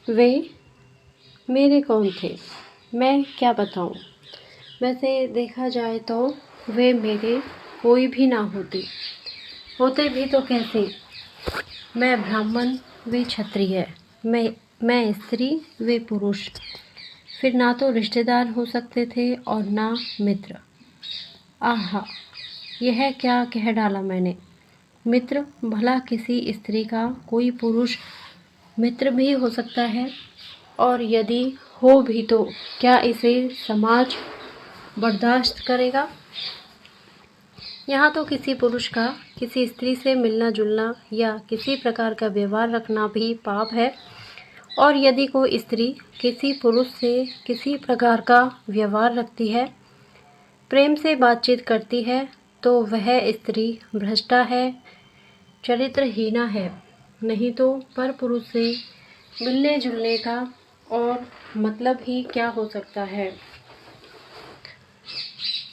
वे मेरे कौन थे, मैं क्या बताऊं। वैसे देखा जाए तो वे मेरे कोई भी ना होते भी तो कैसे। मैं ब्राह्मण, वे क्षत्रिय। मैं स्त्री, वे पुरुष। फिर ना तो रिश्तेदार हो सकते थे और ना मित्र। आहा, यह क्या कह डाला मैंने। मित्र, भला किसी स्त्री का कोई पुरुष मित्र भी हो सकता है? और यदि हो भी तो क्या इसे समाज बर्दाश्त करेगा? यहाँ तो किसी पुरुष का किसी स्त्री से मिलना जुलना या किसी प्रकार का व्यवहार रखना भी पाप है। और यदि कोई स्त्री किसी पुरुष से किसी प्रकार का व्यवहार रखती है, प्रेम से बातचीत करती है, तो वह स्त्री भ्रष्टा है, चरित्रहीना है। नहीं तो पर पुरुष से मिलने जुलने का और मतलब ही क्या हो सकता है।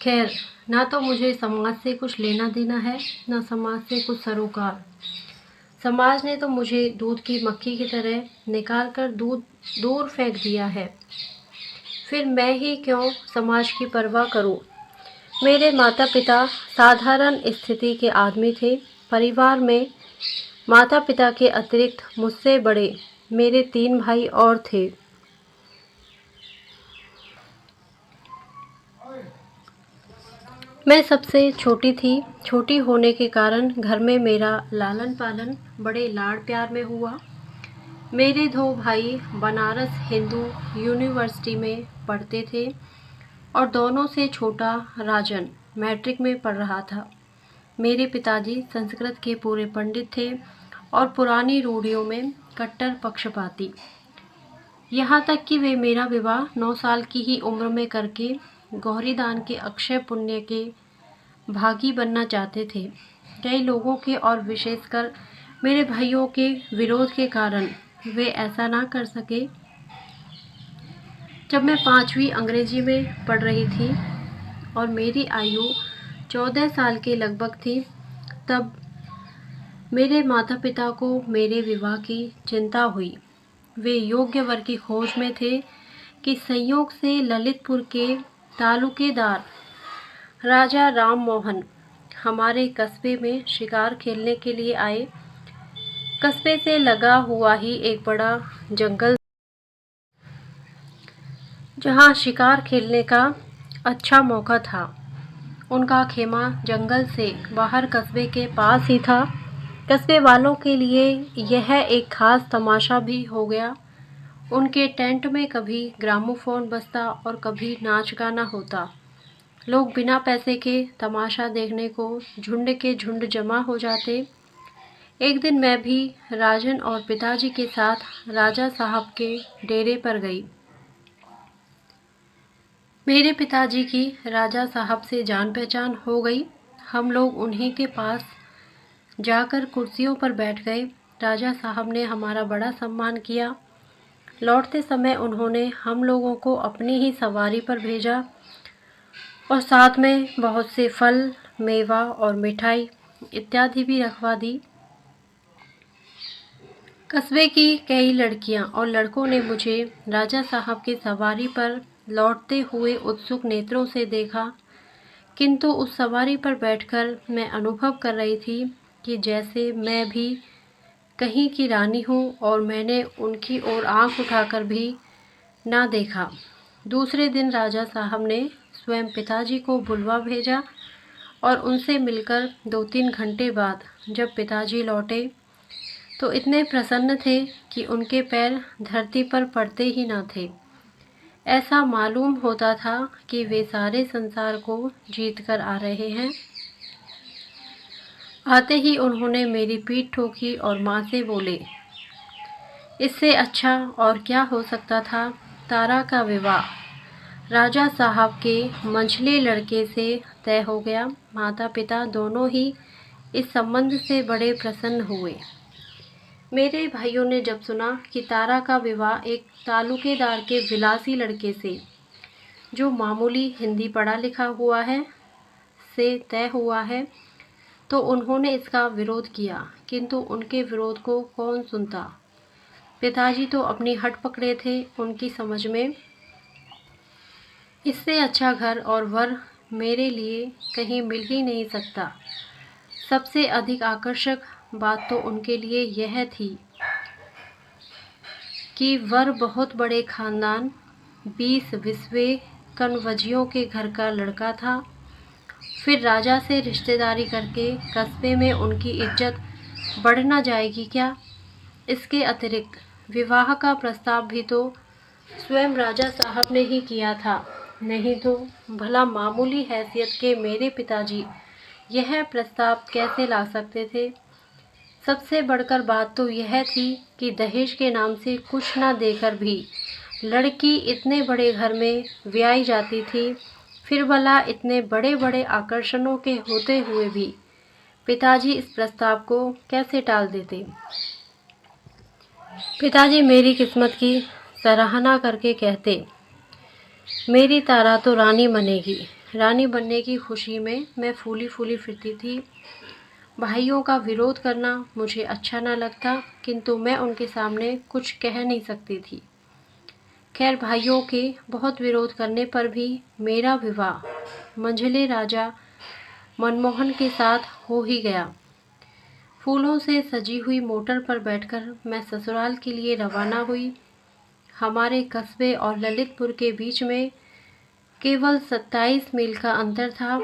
खैर, ना तो मुझे समाज से कुछ लेना देना है, ना समाज से कुछ सरोकार। समाज ने तो मुझे दूध की मक्खी की तरह निकाल कर दूध दूर फेंक दिया है। फिर मैं ही क्यों समाज की परवाह करूं। मेरे माता पिता साधारण स्थिति के आदमी थे। परिवार में माता पिता के अतिरिक्त मुझसे बड़े मेरे 3 भाई और थे। मैं सबसे छोटी थी। छोटी होने के कारण घर में मेरा लालन पालन बड़े लाड़ प्यार में हुआ। मेरे 2 भाई बनारस हिंदू यूनिवर्सिटी में पढ़ते थे और दोनों से छोटा राजन मैट्रिक में पढ़ रहा था। मेरे पिताजी संस्कृत के पूरे पंडित थे और पुरानी रूढ़ियों में कट्टर पक्षपाती। यहाँ तक कि वे मेरा विवाह 9 साल की ही उम्र में करके गौरी दान के अक्षय पुण्य के भागी बनना चाहते थे। कई लोगों के और विशेषकर मेरे भाइयों के विरोध के कारण वे ऐसा ना कर सके। जब मैं 5वीं अंग्रेजी में पढ़ रही थी और मेरी आयु 14 साल के लगभग थी, तब मेरे माता पिता को मेरे विवाह की चिंता हुई। वे योग्य वर की खोज में थे कि संयोग से ललितपुर के तालुकेदार राजा राम मोहन हमारे कस्बे में शिकार खेलने के लिए आए। कस्बे से लगा हुआ ही एक बड़ा जंगल, जहाँ शिकार खेलने का अच्छा मौका था। उनका खेमा जंगल से बाहर कस्बे के पास ही था। कस्बे वालों के लिए यह एक खास तमाशा भी हो गया। उनके टेंट में कभी ग्रामोफोन बजता और कभी नाच गाना होता। लोग बिना पैसे के तमाशा देखने को झुंड के झुंड जमा हो जाते। एक दिन मैं भी राजन और पिताजी के साथ राजा साहब के डेरे पर गई। मेरे पिताजी की राजा साहब से जान पहचान हो गई। हम लोग उन्हीं के पास जाकर कुर्सियों पर बैठ गए। राजा साहब ने हमारा बड़ा सम्मान किया। लौटते समय उन्होंने हम लोगों को अपनी ही सवारी पर भेजा और साथ में बहुत से फल, मेवा और मिठाई इत्यादि भी रखवा दी। कस्बे की कई लड़कियां और लड़कों ने मुझे राजा साहब की सवारी पर लौटते हुए उत्सुक नेत्रों से देखा, किंतु उस सवारी पर बैठकर मैं अनुभव कर रही थी कि जैसे मैं भी कहीं की रानी हूँ और मैंने उनकी ओर आंख उठाकर भी ना देखा। दूसरे दिन राजा साहब ने स्वयं पिताजी को बुलवा भेजा और उनसे मिलकर 2-3 घंटे बाद जब पिताजी लौटे तो इतने प्रसन्न थे कि उनके पैर धरती पर पड़ते ही ना थे। ऐसा मालूम होता था कि वे सारे संसार को जीत कर आ रहे हैं। आते ही उन्होंने मेरी पीठ ठोकी और माँ से बोले, इससे अच्छा और क्या हो सकता था। तारा का विवाह राजा साहब के मंझले लड़के से तय हो गया। माता पिता दोनों ही इस संबंध से बड़े प्रसन्न हुए। मेरे भाइयों ने जब सुना कि तारा का विवाह एक तालुकेदार के विलासी लड़के से, जो मामूली हिंदी पढ़ा लिखा हुआ है, से तय हुआ है, तो उन्होंने इसका विरोध किया। किंतु उनके विरोध को कौन सुनता। पिताजी तो अपनी हट पकड़े थे। उनकी समझ में इससे अच्छा घर और वर मेरे लिए कहीं मिल ही नहीं सकता। सबसे अधिक आकर्षक बात तो उनके लिए यह थी कि वर बहुत बड़े खानदान 20 कनवजियों के घर का लड़का था। फिर राजा से रिश्तेदारी करके कस्बे में उनकी इज्जत बढ़ न जाएगी क्या? इसके अतिरिक्त विवाह का प्रस्ताव भी तो स्वयं राजा साहब ने ही किया था। नहीं तो भला मामूली हैसियत के मेरे पिताजी यह प्रस्ताव कैसे ला सकते थे? सबसे बढ़कर बात तो यह थी कि दहेज के नाम से कुछ न देकर भी लड़की इतने बड़े घर में ब्याई जाती थी। फिर भला इतने बड़े बड़े आकर्षणों के होते हुए भी पिताजी इस प्रस्ताव को कैसे टाल देते? पिताजी मेरी किस्मत की सराहना करके कहते, मेरी तारा तो रानी बनेगी। रानी बनने की खुशी में मैं फूली फूली फिरती थी। भाइयों का विरोध करना मुझे अच्छा न लगता, किंतु मैं उनके सामने कुछ कह नहीं सकती थी। खैर, भाइयों के बहुत विरोध करने पर भी मेरा विवाह मंझले राजा मनमोहन के साथ हो ही गया। फूलों से सजी हुई मोटर पर बैठकर मैं ससुराल के लिए रवाना हुई। हमारे कस्बे और ललितपुर के बीच में केवल 27 मील का अंतर था,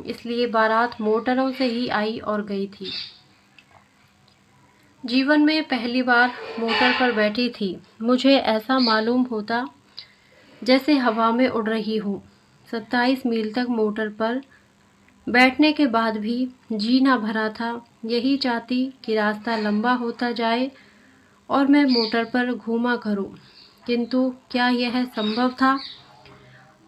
इसलिए बारात मोटरों से ही आई और गई थी। जीवन में पहली बार मोटर पर बैठी थी। मुझे ऐसा मालूम होता जैसे हवा में उड़ रही हूँ। 27 मील तक मोटर पर बैठने के बाद भी जी ना भरा था। यही चाहती कि रास्ता लंबा होता जाए और मैं मोटर पर घूमा करूं, किंतु क्या यह संभव था?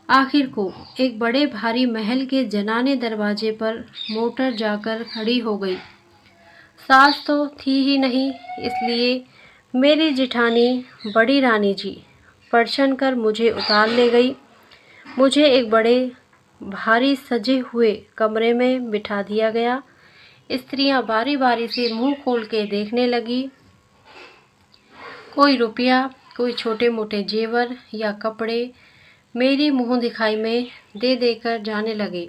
आखिर को एक बड़े भारी महल के जनाने दरवाजे पर मोटर जाकर खड़ी हो गई। सास तो थी ही नहीं, इसलिए मेरी जिठानी बड़ी रानी जी परछन कर मुझे उतार ले गई। मुझे एक बड़े भारी सजे हुए कमरे में बिठा दिया गया। स्त्रियां बारी बारी से मुंह खोल के देखने लगी। कोई रुपया, कोई छोटे मोटे जेवर या कपड़े मेरी मुंह दिखाई में दे देकर जाने लगे।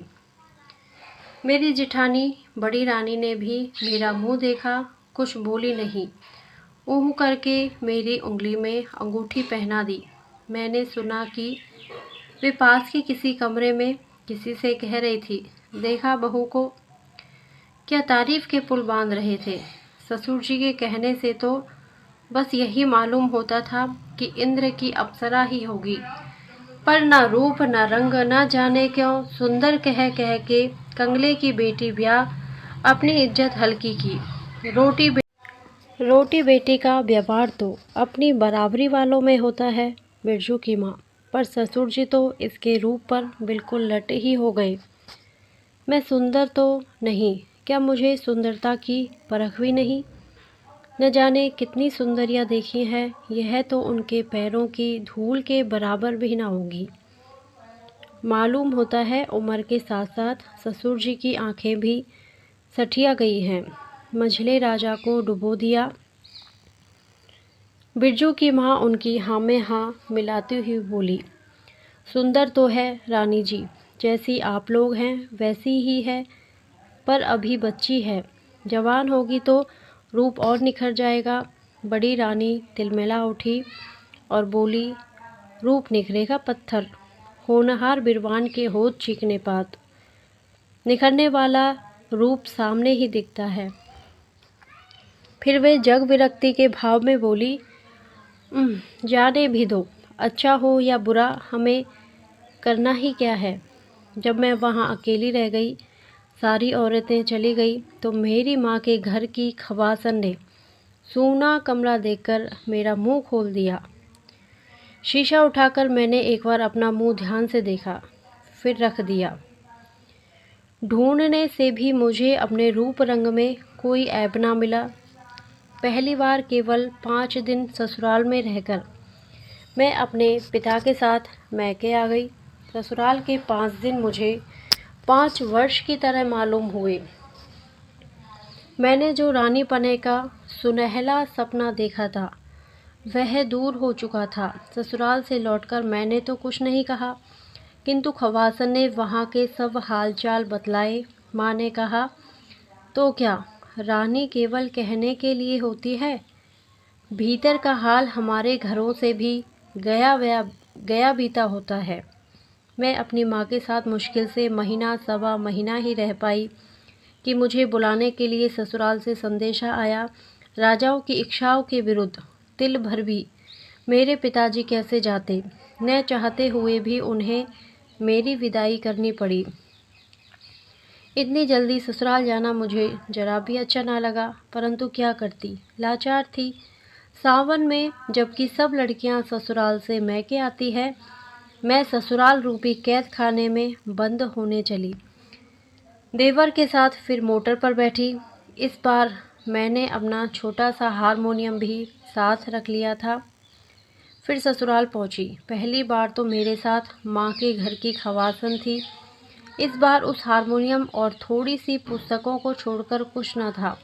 मेरी जिठानी बड़ी रानी ने भी मेरा मुंह देखा, कुछ बोली नहीं। ऊह करके मेरी उंगली में अंगूठी पहना दी। मैंने सुना कि वे पास के किसी कमरे में किसी से कह रही थी, देखा बहू को, क्या तारीफ के पुल बांध रहे थे। ससुर जी के कहने से तो बस यही मालूम होता था कि इंद्र की अप्सरा ही होगी, पर न रूप न रंग न जाने क्यों सुंदर कह कह के कंगले की बेटी ब्याह अपनी इज्जत हल्की की। रोटी बेटी का व्यवहार तो अपनी बराबरी वालों में होता है, बिरजू की माँ। पर ससुर जी तो इसके रूप पर बिल्कुल लट ही हो गए। मैं सुंदर तो नहीं, क्या मुझे सुंदरता की परख भी नहीं? न जाने कितनी सुंदरियाँ देखी हैं, यह तो उनके पैरों की धूल के बराबर भी ना होगी। मालूम होता है उम्र के साथ साथ ससुर जी की आंखें भी सठिया गई हैं। मंझले राजा को डुबो दिया। बिरजू की माँ उनकी हाँ में हाँ मिलाती हुई बोली, सुंदर तो है रानी जी, जैसी आप लोग हैं वैसी ही है, पर अभी बच्ची है, जवान होगी तो रूप और निखर जाएगा। बड़ी रानी तिलमिला उठी और बोली, रूप निखरेगा पत्थर, होनहार बिरवान के होठ चीकने पात। निखरने वाला रूप सामने ही दिखता है। फिर वे जग विरक्ति के भाव में बोली, जाने भी दो, अच्छा हो या बुरा हमें करना ही क्या है। जब मैं वहाँ अकेली रह गई, सारी औरतें चली गई, तो मेरी माँ के घर की खवासन ने सूना कमरा देखकर मेरा मुंह खोल दिया। शीशा उठाकर मैंने एक बार अपना मुंह ध्यान से देखा, फिर रख दिया। ढूंढने से भी मुझे अपने रूप रंग में कोई ऐब ना मिला। पहली बार केवल 5 दिन ससुराल में रहकर मैं अपने पिता के साथ मैके आ गई। ससुराल के 5 दिन मुझे 5 वर्ष की तरह मालूम हुए। मैंने जो रानी पने का सुनहला सपना देखा था, वह दूर हो चुका था। ससुराल से लौटकर मैंने तो कुछ नहीं कहा, किंतु खवासन ने वहाँ के सब हालचाल बतलाए। माँ ने कहा, तो क्या रानी केवल कहने के लिए होती है? भीतर का हाल हमारे घरों से भी गया बीता होता है। मैं अपनी माँ के साथ मुश्किल से महीना सवा महीना ही रह पाई कि मुझे बुलाने के लिए ससुराल से संदेशा आया। राजाओं की इच्छाओं के विरुद्ध तिल भर भी मेरे पिताजी कैसे जाते, न चाहते हुए भी उन्हें मेरी विदाई करनी पड़ी। इतनी जल्दी ससुराल जाना मुझे जरा भी अच्छा ना लगा, परंतु क्या करती, लाचार थी। सावन में जबकि सब लड़कियां ससुराल से मैके आती है, मैं ससुराल रूपी कैद खाने में बंद होने चली। देवर के साथ फिर मोटर पर बैठी। इस बार मैंने अपना छोटा सा हारमोनियम भी साथ रख लिया था। फिर ससुराल पहुंची। पहली बार तो मेरे साथ माँ के घर की खवासन थी। इस बार उस हारमोनियम और थोड़ी सी पुस्तकों को छोड़कर कुछ न था।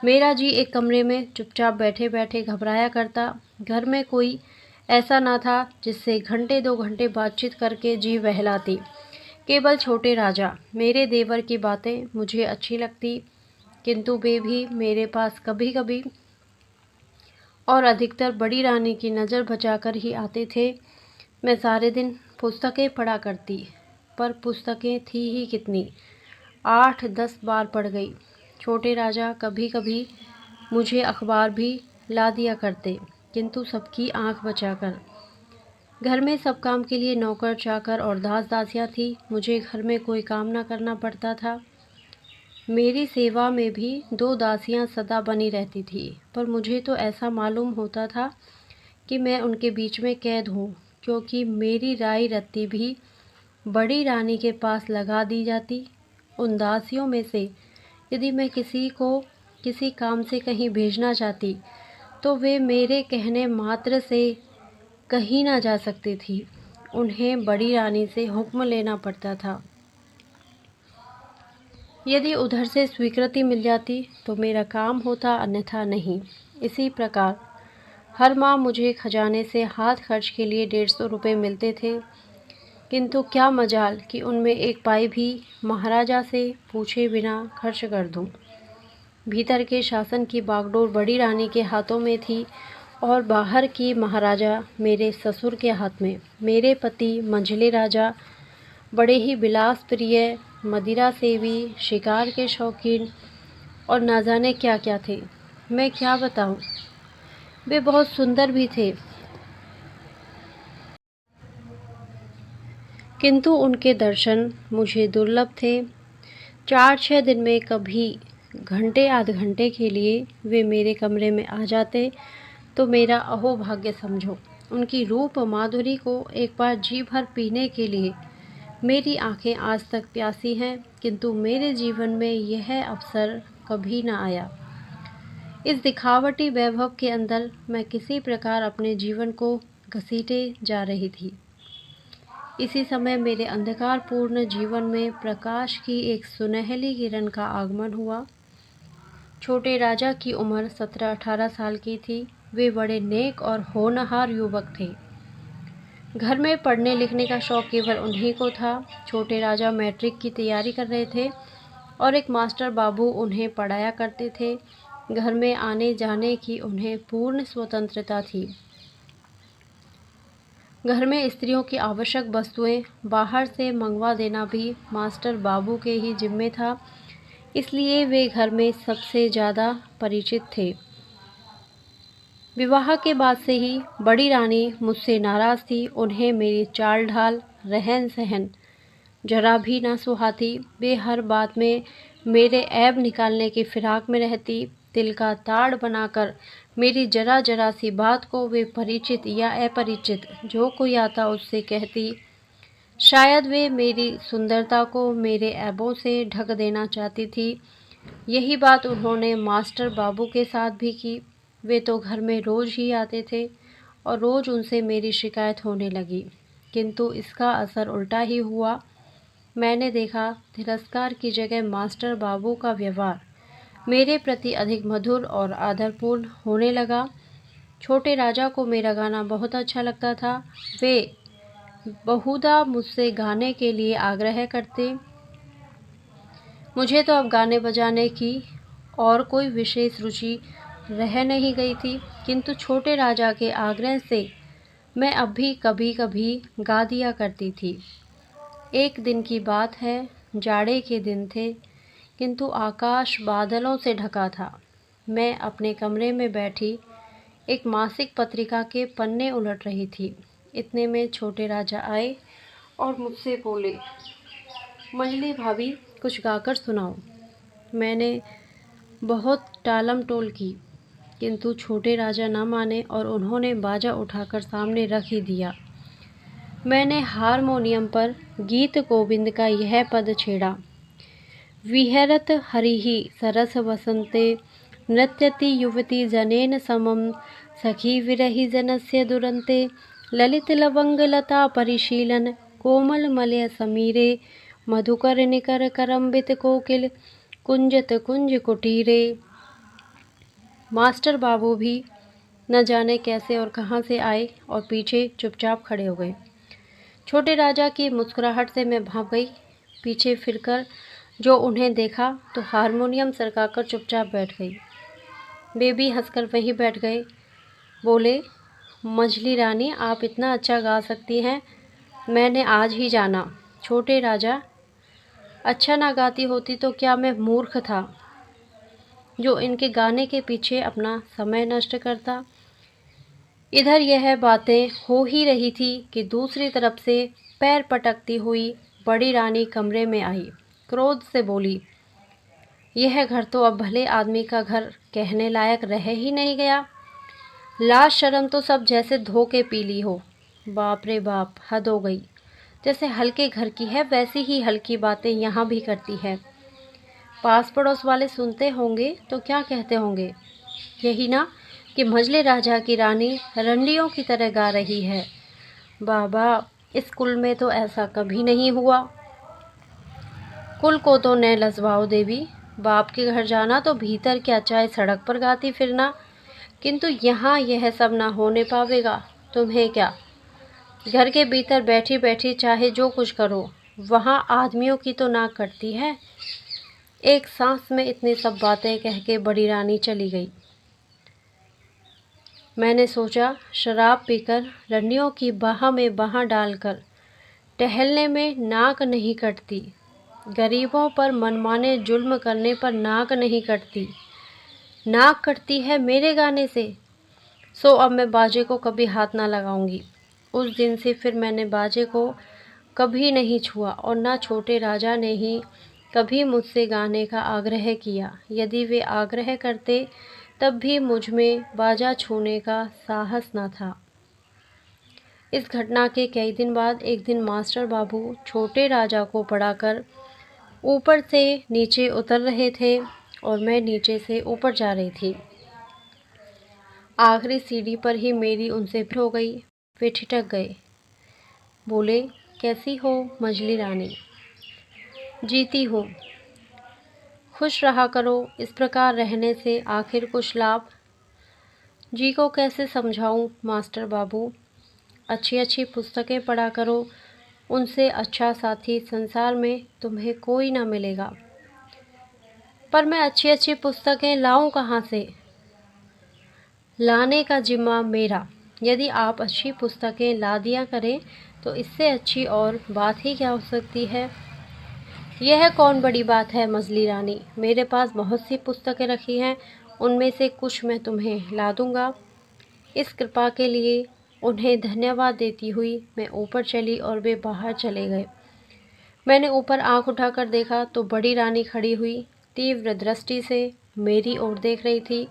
मेरा जी एक कमरे में चुपचाप बैठे बैठे घबराया करता। घर में कोई ऐसा ना था जिससे घंटे 2 घंटे बातचीत करके जी बहलाती। केवल छोटे राजा, मेरे देवर की बातें मुझे अच्छी लगती, किंतु वे भी मेरे पास कभी कभी और अधिकतर बड़ी रानी की नज़र बचाकर ही आते थे। मैं सारे दिन पुस्तकें पढ़ा करती, पर पुस्तकें थी ही कितनी, 8-10 बार पढ़ गई। छोटे राजा कभी कभी मुझे अखबार भी ला दिया करते, किंतु सबकी आंख बचाकर। घर में सब काम के लिए नौकर चाकर और दास दासियाँ थी। मुझे घर में कोई काम ना करना पड़ता था। मेरी सेवा में भी 2 दासियां सदा बनी रहती थी, पर मुझे तो ऐसा मालूम होता था कि मैं उनके बीच में कैद हूँ, क्योंकि मेरी राई रत्ती भी बड़ी रानी के पास लगा दी जाती। उन दासियों में से यदि मैं किसी को किसी काम से कहीं भेजना चाहती, तो वे मेरे कहने मात्र से कहीं ना जा सकती थी। उन्हें बड़ी रानी से हुक्म लेना पड़ता था। यदि उधर से स्वीकृति मिल जाती तो मेरा काम होता, अन्यथा नहीं। इसी प्रकार हर माह मुझे खजाने से हाथ खर्च के लिए 150 रुपये मिलते थे, किंतु क्या मजाल कि उनमें एक पाई भी महाराजा से पूछे बिना खर्च कर दूं। भीतर के शासन की बागडोर बड़ी रानी के हाथों में थी और बाहर की महाराजा मेरे ससुर के हाथ में। मेरे पति मंझले राजा बड़े ही विलास प्रिय, मदिरा सेवी, शिकार के शौकीन और ना जाने क्या क्या थे। मैं क्या बताऊं, वे बहुत सुंदर भी थे, किंतु उनके दर्शन मुझे दुर्लभ थे। 4-6 दिन में कभी घंटे आध घंटे के लिए वे मेरे कमरे में आ जाते तो मेरा अहोभाग्य समझो। उनकी रूप माधुरी को एक बार जी भर पीने के लिए मेरी आंखें आज तक प्यासी हैं, किंतु मेरे जीवन में यह अवसर कभी न आया। इस दिखावटी वैभव के अंदर मैं किसी प्रकार अपने जीवन को घसीटे जा रही थी। इसी समय मेरे अंधकारपूर्ण जीवन में प्रकाश की एक सुनहली किरण का आगमन हुआ। छोटे राजा की उम्र 17-18 साल की थी। वे बड़े नेक और होनहार युवक थे। घर में पढ़ने लिखने का शौक केवल उन्हीं को था। छोटे राजा मैट्रिक की तैयारी कर रहे थे और एक मास्टर बाबू उन्हें पढ़ाया करते थे। घर में आने जाने की उन्हें पूर्ण स्वतंत्रता थी। घर में स्त्रियों की आवश्यक वस्तुएं बाहर से मंगवा देना भी मास्टर बाबू के ही जिम्मे था, इसलिए वे घर में सबसे ज़्यादा परिचित थे। विवाह के बाद से ही बड़ी रानी मुझसे नाराज़ थी। उन्हें मेरी चाल ढाल, रहन सहन जरा भी ना सुहाती। वे हर बात में मेरे ऐब निकालने की फिराक में रहती। तिल का ताड़ बनाकर मेरी जरा जरा सी बात को वे परिचित या अपरिचित जो कोई आता उससे कहती। शायद वे मेरी सुंदरता को मेरे ऐबों से ढक देना चाहती थी। यही बात उन्होंने मास्टर बाबू के साथ भी की। वे तो घर में रोज़ ही आते थे और रोज़ उनसे मेरी शिकायत होने लगी, किंतु इसका असर उल्टा ही हुआ। मैंने देखा तिरस्कार की जगह मास्टर बाबू का व्यवहार मेरे प्रति अधिक मधुर और आदरपूर्ण होने लगा। छोटे राजा को मेरा गाना बहुत अच्छा लगता था। वे बहुधा मुझसे गाने के लिए आग्रह करते। मुझे तो अब गाने बजाने की और कोई विशेष रुचि रह नहीं गई थी, किंतु छोटे राजा के आग्रह से मैं अब भी कभी कभी गा दिया करती थी। एक दिन की बात है, जाड़े के दिन थे, किंतु आकाश बादलों से ढका था। मैं अपने कमरे में बैठी एक मासिक पत्रिका के पन्ने उलट रही थी। इतने में छोटे राजा आए और मुझसे बोले, मंजली भाभी, कुछ गाकर सुनाओ। मैंने बहुत टालम टोल की, किंतु छोटे राजा न माने और उन्होंने बाजा उठाकर सामने रख ही दिया। मैंने हारमोनियम पर गीत गोविंद का यह पद छेड़ा, विहरत हरिः सरस वसंते नृत्यति युवती जनेन समम सखी विरहि जनस्य दुरन्ते ललित लवंग लता परिशीलन कोमल मलय समीरे मधुकर निकर करम्बित कोकिल कुंजत कुंज कुटीरे। मास्टर बाबू भी न जाने कैसे और कहाँ से आए और पीछे चुपचाप खड़े हो गए। छोटे राजा की मुस्कुराहट से मैं भाग गई। पीछे फिरकर जो उन्हें देखा तो हारमोनियम सरकाकर चुपचाप बैठ गई। वे भी हंसकर वहीं बैठ गए। बोले, मझली रानी, आप इतना अच्छा गा सकती हैं, मैंने आज ही जाना। छोटे राजा, अच्छा ना गाती होती तो क्या मैं मूर्ख था जो इनके गाने के पीछे अपना समय नष्ट करता। इधर यह बातें हो ही रही थी कि दूसरी तरफ से पैर पटकती हुई बड़ी रानी कमरे में आई। क्रोध से बोली, यह घर तो अब भले आदमी का घर कहने लायक रह ही नहीं गया। लाज शर्म तो सब जैसे धो के पी ली हो। बाप रे बाप, हद हो गई। जैसे हल्के घर की है वैसी ही हल्की बातें यहाँ भी करती है। पास पड़ोस वाले सुनते होंगे तो क्या कहते होंगे, यही ना कि मझले राजा की रानी रंडियों की तरह गा रही है। बाबा, इस कुल में तो ऐसा कभी नहीं हुआ। कुल को तो न लजवाओ देवी, बाप के घर जाना तो भीतर क्या चाहे सड़क पर गाती फिरना, किंतु यहाँ यह सब ना होने पावेगा। तुम्हें क्या, घर के भीतर बैठी बैठी चाहे जो कुछ करो, वहाँ आदमियों की तो नाक कटती है। एक सांस में इतनी सब बातें कह के बड़ी रानी चली गई। मैंने सोचा, शराब पीकर रंडियों की बाह में बाह डालकर टहलने में नाक नहीं कटती, गरीबों पर मनमाने जुल्म करने पर नाक नहीं कटती, नाक कटती है मेरे गाने से। सो अब मैं बाजे को कभी हाथ ना लगाऊंगी। उस दिन से फिर मैंने बाजे को कभी नहीं छुआ और ना छोटे राजा ने ही कभी मुझसे गाने का आग्रह किया। यदि वे आग्रह करते तब भी मुझ में बाजा छूने का साहस न था। इस घटना के कई दिन बाद एक दिन मास्टर बाबू छोटे राजा को पढ़ाकर ऊपर से नीचे उतर रहे थे और मैं नीचे से ऊपर जा रही थी। आखिरी सीढ़ी पर ही मेरी उनसे भेंट हो गई। वे ठिठक गए। बोले, कैसी हो मझली रानी? जीती हूँ। खुश रहा करो, इस प्रकार रहने से आखिर कुछ लाभ। जी को कैसे समझाऊं मास्टर बाबू? अच्छी अच्छी पुस्तकें पढ़ा करो, उनसे अच्छा साथी संसार में तुम्हें कोई ना मिलेगा। पर मैं अच्छी अच्छी पुस्तकें लाऊं कहाँ से? लाने का जिम्मा मेरा। यदि आप अच्छी पुस्तकें ला दिया करें तो इससे अच्छी और बात ही क्या हो सकती है। यह कौन बड़ी बात है मझली रानी, मेरे पास बहुत सी पुस्तकें रखी हैं, उनमें से कुछ मैं तुम्हें ला दूंगा। इस कृपा के लिए उन्हें धन्यवाद देती हुई मैं ऊपर चली और वे बाहर चले गए। मैंने ऊपर आंख उठाकर देखा तो बड़ी रानी खड़ी हुई तीव्र दृष्टि से मेरी ओर देख रही थी।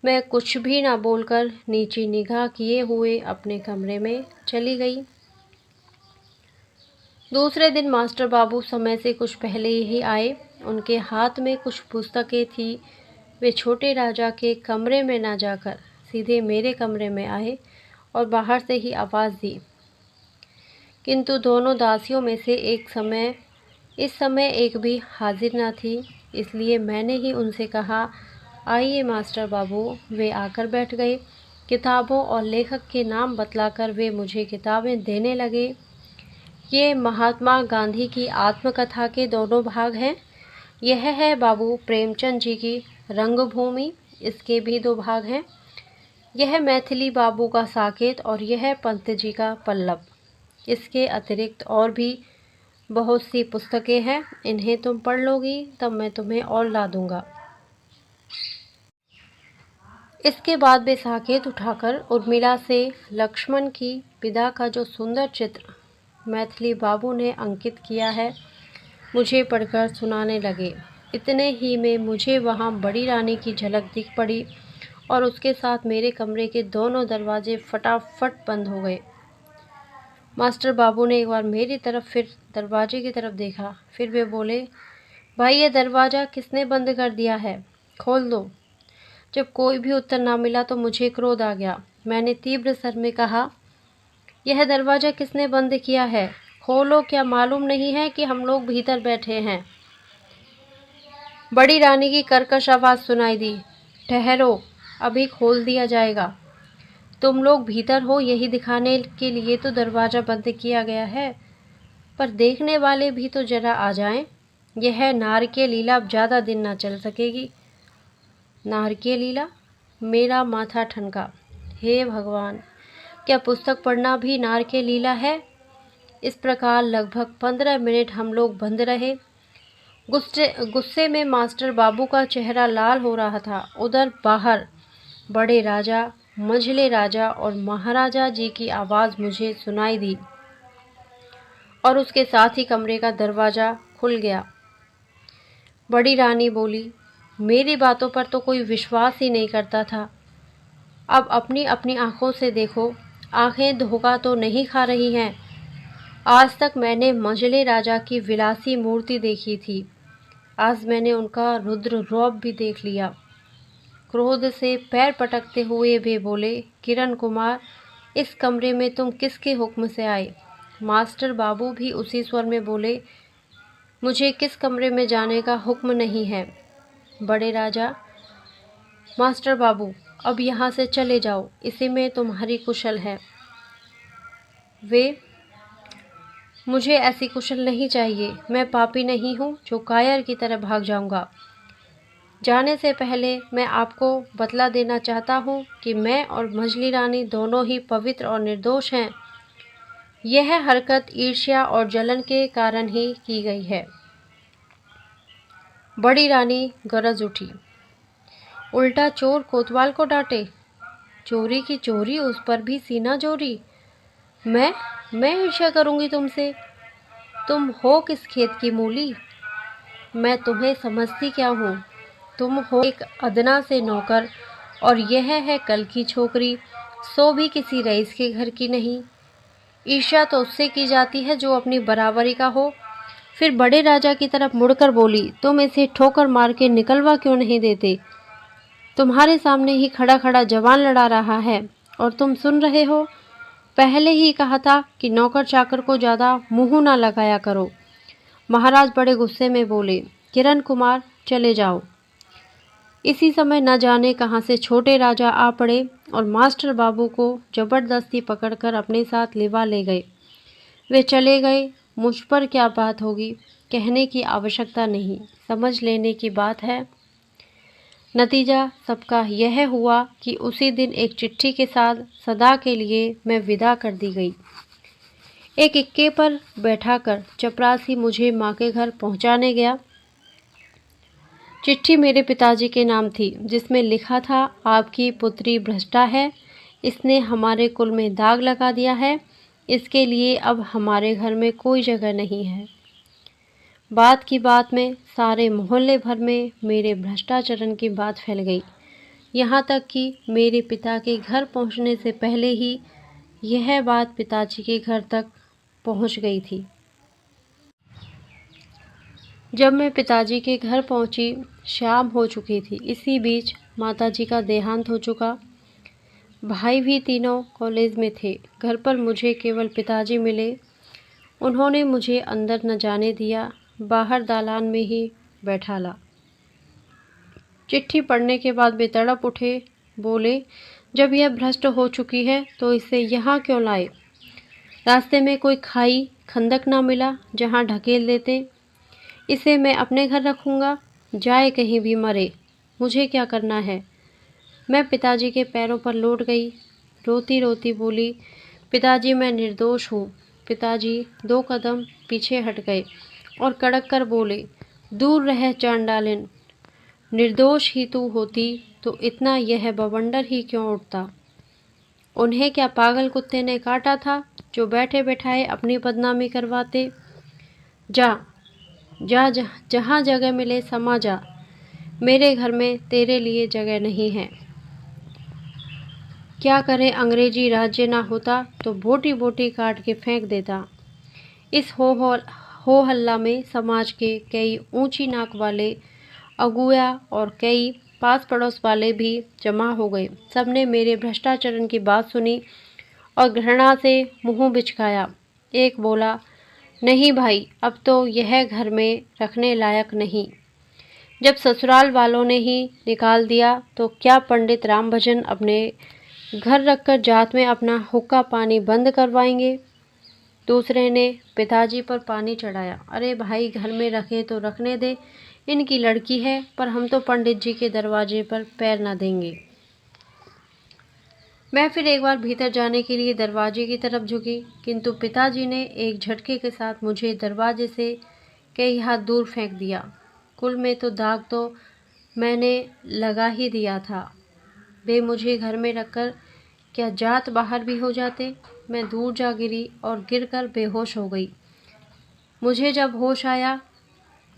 मैं कुछ भी ना बोलकर नीची निगाह किए हुए अपने कमरे में चली गई। दूसरे दिन मास्टर बाबू समय से कुछ पहले ही आए। उनके हाथ में कुछ पुस्तकें थी। वे छोटे राजा के कमरे में ना जाकर सीधे मेरे कमरे में आए और बाहर से ही आवाज़ दी, किंतु दोनों दासियों में से इस समय एक भी हाजिर ना थी। इसलिए मैंने ही उनसे कहा, आइए मास्टर बाबू। वे आकर बैठ गए। किताबों और लेखक के नाम बतलाकर वे मुझे किताबें देने लगे। ये महात्मा गांधी की आत्मकथा के दोनों भाग हैं। यह है बाबू प्रेमचंद जी की रंगभूमि, इसके भी 2 भाग हैं। यह मैथिली बाबू का साकेत और यह पंत जी का पल्लव। इसके अतिरिक्त और भी बहुत सी पुस्तकें हैं, इन्हें तुम पढ़ लोगी तब मैं तुम्हें और ला दूंगा। इसके बाद वे साकेत उठाकर उर्मिला से लक्ष्मण की विदा का जो सुंदर चित्र मैथिली बाबू ने अंकित किया है मुझे पढ़कर सुनाने लगे। इतने ही में मुझे वहाँ बड़ी रानी की झलक दिख पड़ी और उसके साथ मेरे कमरे के दोनों दरवाजे फटाफट बंद हो गए। मास्टर बाबू ने एक बार मेरी तरफ फिर दरवाजे की तरफ देखा, फिर वे बोले, भाई ये दरवाज़ा किसने बंद कर दिया है, खोल दो। जब कोई भी उत्तर ना मिला तो मुझे क्रोध आ गया। मैंने तीव्र स्वर में कहा, यह दरवाज़ा किसने बंद किया है, खोलो, क्या मालूम नहीं है कि हम लोग भीतर बैठे हैं। बड़ी रानी की कर्कश आवाज़ सुनाई दी, ठहरो, अभी खोल दिया जाएगा। तुम लोग भीतर हो यही दिखाने के लिए तो दरवाज़ा बंद किया गया है, पर देखने वाले भी तो जरा आ जाएं। यह नारकीय लीला अब ज़्यादा दिन ना चल सकेगी। नारकीय लीला? मेरा माथा ठनका। हे भगवान, क्या पुस्तक पढ़ना भी नारकीय लीला है? इस प्रकार लगभग 15 मिनट हम लोग बंद रहे। गुस्से में मास्टर बाबू का चेहरा लाल हो रहा था। उधर बाहर बड़े राजा, मंझले राजा और महाराजा जी की आवाज़ मुझे सुनाई दी और उसके साथ ही कमरे का दरवाज़ा खुल गया। बड़ी रानी बोली, मेरी बातों पर तो कोई विश्वास ही नहीं करता था। अब अपनी अपनी आँखों से देखो, आँखें धोखा तो नहीं खा रही हैं। आज तक मैंने मंझले राजा की विलासी मूर्ति देखी थी, आज मैंने उनका रुद्र रौब भी देख लिया। क्रोध से पैर पटकते हुए वे बोले, किरण कुमार, इस कमरे में तुम किसके हुक्म से आए? मास्टर बाबू भी उसी स्वर में बोले, मुझे किस कमरे में जाने का हुक्म नहीं है। बड़े राजा, मास्टर बाबू, अब यहाँ से चले जाओ, इसी में तुम्हारी कुशल है। वे, मुझे ऐसी कुशल नहीं चाहिए, मैं पापी नहीं हूँ जो कायर की तरह भाग जाऊँगा। जाने से पहले मैं आपको बतला देना चाहता हूँ कि मैं और मंझली रानी दोनों ही पवित्र और निर्दोष हैं। यह हरकत ईर्ष्या और जलन के कारण ही की गई है। बड़ी रानी गरज उठी, उल्टा चोर कोतवाल को डांटे, चोरी की चोरी, उस पर भी सीना जोरी। मैं ईर्ष्या करूँगी तुमसे? तुम हो किस खेत की मूली? मैं तुम्हें समझती क्या हूँ? तुम हो एक अदना से नौकर और यह है कल की छोकरी, सो भी किसी रईस के घर की नहीं। ईर्ष्या तो उससे की जाती है जो अपनी बराबरी का हो। फिर बड़े राजा की तरफ मुड़कर बोली, तुम इसे ठोकर मार के निकलवा क्यों नहीं देते? तुम्हारे सामने ही खड़ा खड़ा जवान लड़ा रहा है और तुम सुन रहे हो। पहले ही कहा था कि नौकर चाकर को ज़्यादा मुँह ना लगाया करो। महाराज बड़े गुस्से में बोले, किरण कुमार, चले जाओ। इसी समय न जाने कहाँ से छोटे राजा आ पड़े और मास्टर बाबू को जबरदस्ती पकड़कर अपने साथ लिवा ले गए। वे चले गए, मुझ पर क्या बात होगी कहने की आवश्यकता नहीं, समझ लेने की बात है। नतीजा सबका यह हुआ कि उसी दिन एक चिट्ठी के साथ सदा के लिए मैं विदा कर दी गई। एक इक्के पर बैठाकर चपरासी मुझे माँ के घर पहुँचाने गया। चिट्ठी मेरे पिताजी के नाम थी, जिसमें लिखा था, आपकी पुत्री भ्रष्टा है, इसने हमारे कुल में दाग लगा दिया है, इसके लिए अब हमारे घर में कोई जगह नहीं है। बात की बात में सारे मोहल्ले भर में मेरे भ्रष्टाचरण की बात फैल गई, यहाँ तक कि मेरे पिता के घर पहुँचने से पहले ही यह बात पिताजी के घर तक पहुँच गई थी। जब मैं पिताजी के घर पहुंची, शाम हो चुकी थी। इसी बीच माताजी का देहांत हो चुका। भाई भी तीनों कॉलेज में थे। घर पर मुझे केवल पिताजी मिले। उन्होंने मुझे अंदर न जाने दिया, बाहर दालान में ही बैठा ला। चिट्ठी पढ़ने के बाद वे तड़प उठे, बोले, जब यह भ्रष्ट हो चुकी है तो इसे यहाँ क्यों लाए? रास्ते में कोई खाई खंदक ना मिला जहाँ ढकेल देते। इसे मैं अपने घर रखूँगा, जाए कहीं भी मरे, मुझे क्या करना है। मैं पिताजी के पैरों पर लौट गई, रोती रोती बोली, पिताजी मैं निर्दोष हूँ। पिताजी 2 कदम पीछे हट गए और कड़क कर बोले, दूर रह चांडालिन, निर्दोष ही तू होती तो इतना यह बवंडर ही क्यों उठता। उन्हें क्या पागल कुत्ते ने काटा था जो बैठे बैठाए अपनी बदनामी करवाते। जा जा जहाँ जगह मिले समा जा, मेरे घर में तेरे लिए जगह नहीं है। क्या करे, अंग्रेजी राज्य ना होता तो बोटी बोटी काट के फेंक देता। इस हो हल्ला में समाज के कई ऊंची नाक वाले अगुआ और कई पास पड़ोस वाले भी जमा हो गए। सबने मेरे भ्रष्टाचरण की बात सुनी और घृणा से मुंह बिचकाया। एक बोला, नहीं भाई, अब तो यह घर में रखने लायक नहीं। जब ससुराल वालों ने ही निकाल दिया तो क्या पंडित रामभजन अपने घर रखकर जात में अपना हुक्का पानी बंद करवाएंगे। दूसरे ने पिताजी पर पानी चढ़ाया, अरे भाई, घर में रखे तो रखने दे, इनकी लड़की है, पर हम तो पंडित जी के दरवाजे पर पैर न देंगे। मैं फिर एक बार भीतर जाने के लिए दरवाजे की तरफ झुकी, किंतु पिताजी ने एक झटके के साथ मुझे दरवाजे से कई हाथ दूर फेंक दिया। कुल में तो दाग तो मैंने लगा ही दिया था। वे मुझे घर में रखकर क्या जात बाहर भी हो जाते। मैं दूर जा गिरी और गिरकर बेहोश हो गई। मुझे जब होश आया,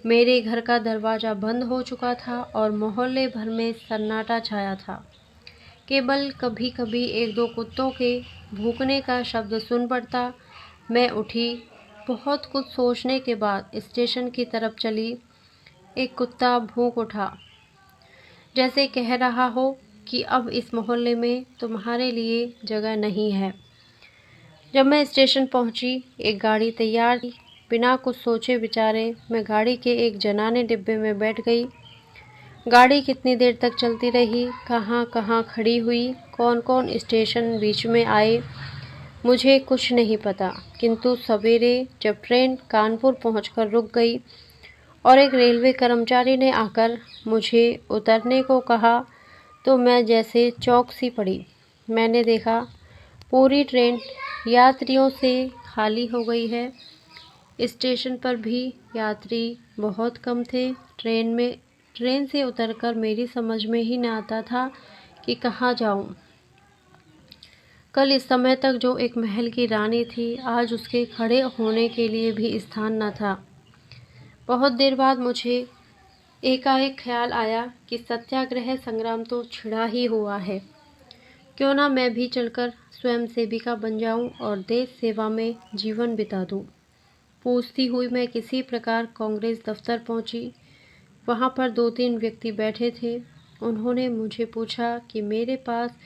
मेरे घर का दरवाज़ा बंद हो चुका था और मोहल्ले भर में सन्नाटा छाया था। केवल कभी कभी 1-2 कुत्तों के भूकने का शब्द सुन पड़ता। मैं उठी, बहुत कुछ सोचने के बाद स्टेशन की तरफ चली। एक कुत्ता भौंक उठा, जैसे कह रहा हो कि अब इस मोहल्ले में तुम्हारे लिए जगह नहीं है। जब मैं स्टेशन पहुंची, एक गाड़ी तैयार थी। बिना कुछ सोचे विचारे मैं गाड़ी के एक जनाने डिब्बे में बैठ गई। गाड़ी कितनी देर तक चलती रही, कहाँ कहाँ खड़ी हुई, कौन कौन स्टेशन बीच में आए, मुझे कुछ नहीं पता। किंतु सवेरे जब ट्रेन कानपुर पहुंचकर रुक गई और एक रेलवे कर्मचारी ने आकर मुझे उतरने को कहा, तो मैं जैसे चौंक सी पड़ी। मैंने देखा पूरी ट्रेन यात्रियों से खाली हो गई है। स्टेशन पर भी यात्री बहुत कम थे। ट्रेन से उतरकर मेरी समझ में ही न आता था कि कहाँ जाऊं। कल इस समय तक जो एक महल की रानी थी, आज उसके खड़े होने के लिए भी स्थान न था। बहुत देर बाद मुझे एकाएक ख्याल आया कि सत्याग्रह संग्राम तो छिड़ा ही हुआ है। क्यों ना मैं भी चलकर स्वयं सेविका बन जाऊं और देश सेवा में जीवन बिता दूं। पूछती हुई मैं किसी प्रकार कांग्रेस दफ्तर पहुंची। वहां पर 2-3 व्यक्ति बैठे थे। उन्होंने मुझे पूछा कि मेरे पास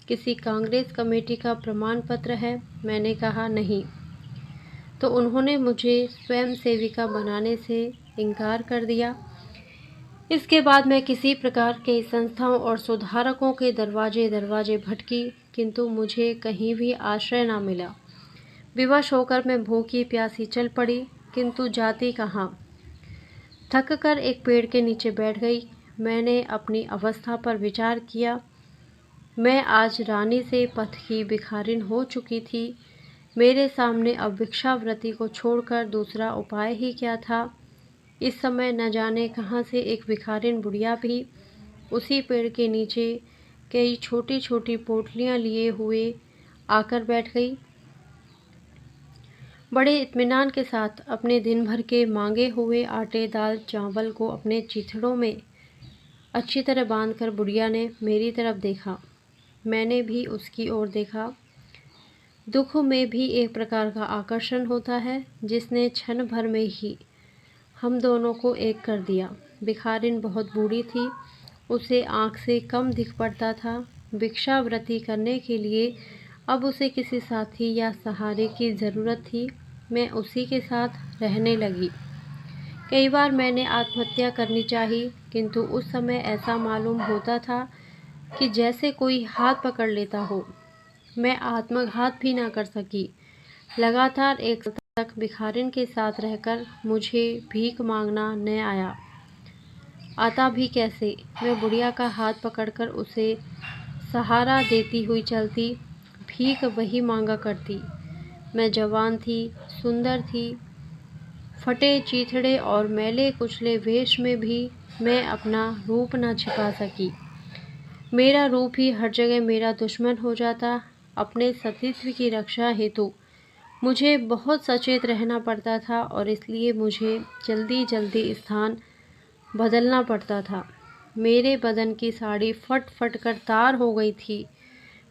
किसी कांग्रेस कमेटी का प्रमाण पत्र है। मैंने कहा नहीं। तो उन्होंने मुझे स्वयं सेविका बनाने से इनकार कर दिया। इसके बाद मैं किसी प्रकार के संस्थाओं और सुधारकों के दरवाजे दरवाजे भटकी, किंतु मुझे कहीं भी आश्रय ना मिला। विवश होकर मैं भूखी प्यासी चल पड़ी, किंतु जाती कहाँ। थक कर एक पेड़ के नीचे बैठ गई। मैंने अपनी अवस्था पर विचार किया। मैं आज रानी से पथ की भिखारिन हो चुकी थी। मेरे सामने अब भिक्षावृत्ति को छोड़कर दूसरा उपाय ही क्या था। इस समय न जाने कहाँ से एक भिखारिन बुढ़िया भी उसी पेड़ के नीचे कई छोटी छोटी पोटलियाँ लिए हुए आकर बैठ गई। बड़े इत्मीनान के साथ अपने दिन भर के मांगे हुए आटे दाल चावल को अपने चिथड़ों में अच्छी तरह बांधकर बुढ़िया ने मेरी तरफ देखा। मैंने भी उसकी ओर देखा। दुख में भी एक प्रकार का आकर्षण होता है, जिसने क्षण भर में ही हम दोनों को एक कर दिया। भिखारिन बहुत बूढ़ी थी, उसे आँख से कम दिख पड़ता था। भिक्षावृत्ति करने के लिए अब उसे किसी साथी या सहारे की ज़रूरत थी। मैं उसी के साथ रहने लगी। कई बार मैंने आत्महत्या करनी चाहिए, किंतु उस समय ऐसा मालूम होता था कि जैसे कोई हाथ पकड़ लेता हो। मैं आत्मघात भी ना कर सकी। लगातार 1 साल तक भिखारिन के साथ रहकर मुझे भीख मांगना न आया। आता भी कैसे? मैं बुढ़िया का हाथ पकड़कर उसे सहारा देती हुई चलती, भीख वही मांगा करती। मैं जवान थी, सुंदर थी, फटे चीथड़े और मैले कुचले वेश में भी मैं अपना रूप न छिपा सकी। मेरा रूप ही हर जगह मेरा दुश्मन हो जाता। अपने सतीत्व की रक्षा हेतु मुझे बहुत सचेत रहना पड़ता था और इसलिए मुझे जल्दी जल्दी स्थान बदलना पड़ता था। मेरे बदन की साड़ी फट फट कर तार हो गई थी।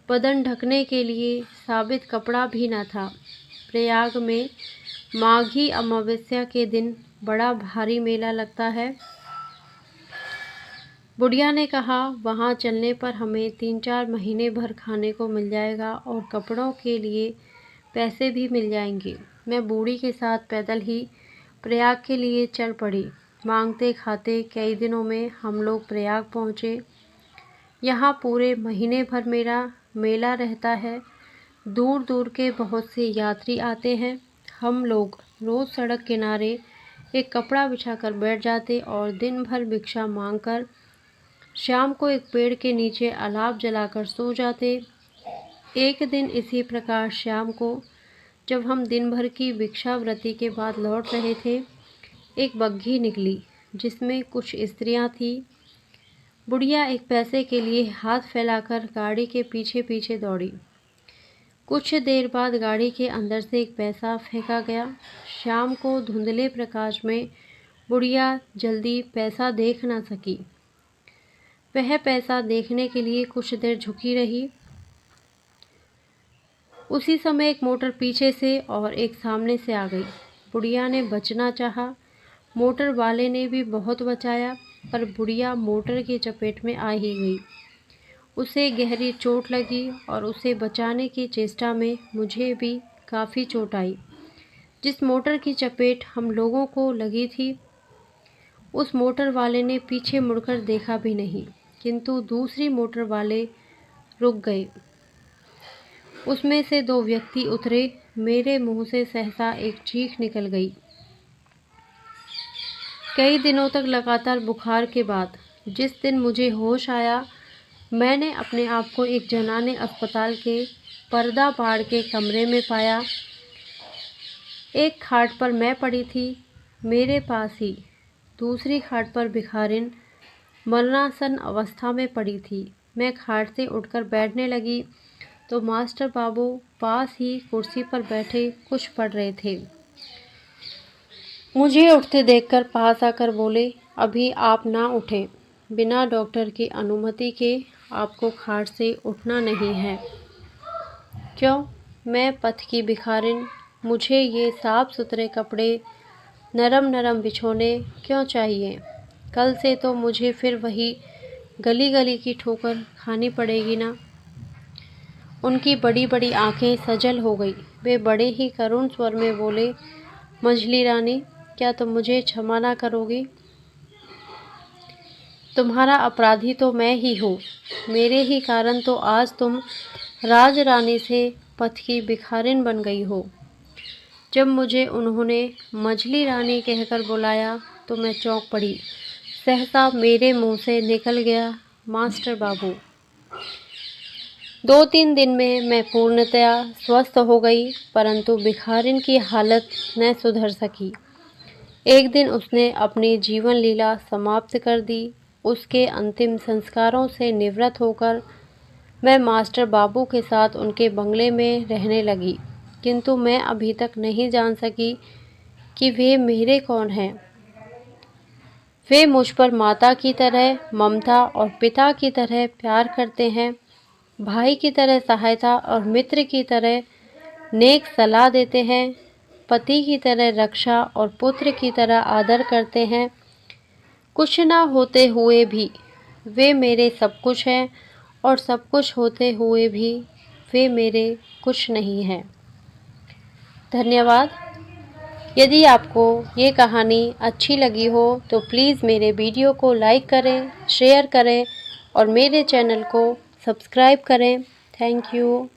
बदन ढकने के लिए साबित कपड़ा भी न था। प्रयाग में माघी अमावस्या के दिन बड़ा भारी मेला लगता है। बुढ़िया ने कहा, वहाँ चलने पर हमें 3-4 महीने भर खाने को मिल जाएगा और कपड़ों के लिए पैसे भी मिल जाएंगे। मैं बूढ़ी के साथ पैदल ही प्रयाग के लिए चल पड़ी। मांगते खाते कई दिनों में हम लोग प्रयाग पहुँचे। यहाँ पूरे महीने भर मेरा मेला रहता है। दूर दूर के बहुत से यात्री आते हैं। हम लोग रोज़ सड़क किनारे एक कपड़ा बिछाकर बैठ जाते और दिन भर भिक्षा मांगकर शाम को एक पेड़ के नीचे अलाव जलाकर सो जाते। एक दिन इसी प्रकार शाम को जब हम दिन भर की भिक्षावृत्ति के बाद लौट रहे थे, एक बग्घी निकली जिसमें कुछ स्त्रियां थीं। बुढ़िया एक पैसे के लिए हाथ फैलाकर गाड़ी के पीछे पीछे दौड़ी। कुछ देर बाद गाड़ी के अंदर से एक पैसा फेंका गया। शाम को धुंधले प्रकाश में बुढ़िया जल्दी पैसा देख न सकी। वह पैसा देखने के लिए कुछ देर झुकी रही। उसी समय एक मोटर पीछे से और एक सामने से आ गई। बुढ़िया ने बचना चाहा। मोटर वाले ने भी बहुत बचाया, पर बुढ़िया मोटर की चपेट में आ ही गई। उसे गहरी चोट लगी और उसे बचाने की चेष्टा में मुझे भी काफ़ी चोट आई। जिस मोटर की चपेट हम लोगों को लगी थी, उस मोटर वाले ने पीछे मुड़कर देखा भी नहीं, किंतु दूसरी मोटर वाले रुक गए। उसमें से 2 व्यक्ति उतरे। मेरे मुंह से सहसा एक चीख निकल गई। कई दिनों तक लगातार बुखार के बाद जिस दिन मुझे होश आया, मैंने अपने आप को एक जनाने अस्पताल के पर्दा पाड़ के कमरे में पाया। एक खाट पर मैं पड़ी थी, मेरे पास ही दूसरी खाट पर भिखारिन मरणासन अवस्था में पड़ी थी। मैं खाट से उठकर बैठने लगी तो मास्टर बाबू पास ही कुर्सी पर बैठे कुछ पढ़ रहे थे। मुझे उठते देखकर पास आकर बोले, अभी आप ना उठें, बिना डॉक्टर की अनुमति के आपको खाट से उठना नहीं है। क्यों? मैं पथ की भिखारिन, मुझे ये साफ सुथरे कपड़े, नरम नरम बिछोने क्यों चाहिए? कल से तो मुझे फिर वही गली गली की ठोकर खानी पड़ेगी ना। उनकी बड़ी बड़ी आंखें सजल हो गई। वे बड़े ही करुण स्वर में बोले, मंझली रानी, क्या तुम मुझे क्षमा ना करोगी? तुम्हारा अपराधी तो मैं ही हूँ। मेरे ही कारण तो आज तुम राज रानी से पथ की भिखारिन बन गई हो। जब मुझे उन्होंने मंझली रानी कहकर बुलाया तो मैं चौंक पड़ी। सहसा मेरे मुंह से निकल गया, मास्टर बाबू। 2-3 दिन में मैं पूर्णतया स्वस्थ हो गई, परंतु भिखारिन की हालत न सुधर सकी। एक दिन उसने अपनी जीवन लीला समाप्त कर दी। उसके अंतिम संस्कारों से निवृत्त होकर मैं मास्टर बाबू के साथ उनके बंगले में रहने लगी, किंतु मैं अभी तक नहीं जान सकी कि वे मेरे कौन हैं। वे मुझ पर माता की तरह ममता और पिता की तरह प्यार करते हैं, भाई की तरह सहायता और मित्र की तरह नेक सलाह देते हैं, पति की तरह रक्षा और पुत्र की तरह आदर करते हैं। कुछ ना होते हुए भी वे मेरे सब कुछ हैं और सब कुछ होते हुए भी वे मेरे कुछ नहीं हैं। धन्यवाद। यदि आपको ये कहानी अच्छी लगी हो तो प्लीज़ मेरे वीडियो को लाइक करें, शेयर करें और मेरे चैनल को सब्सक्राइब करें। Thank you.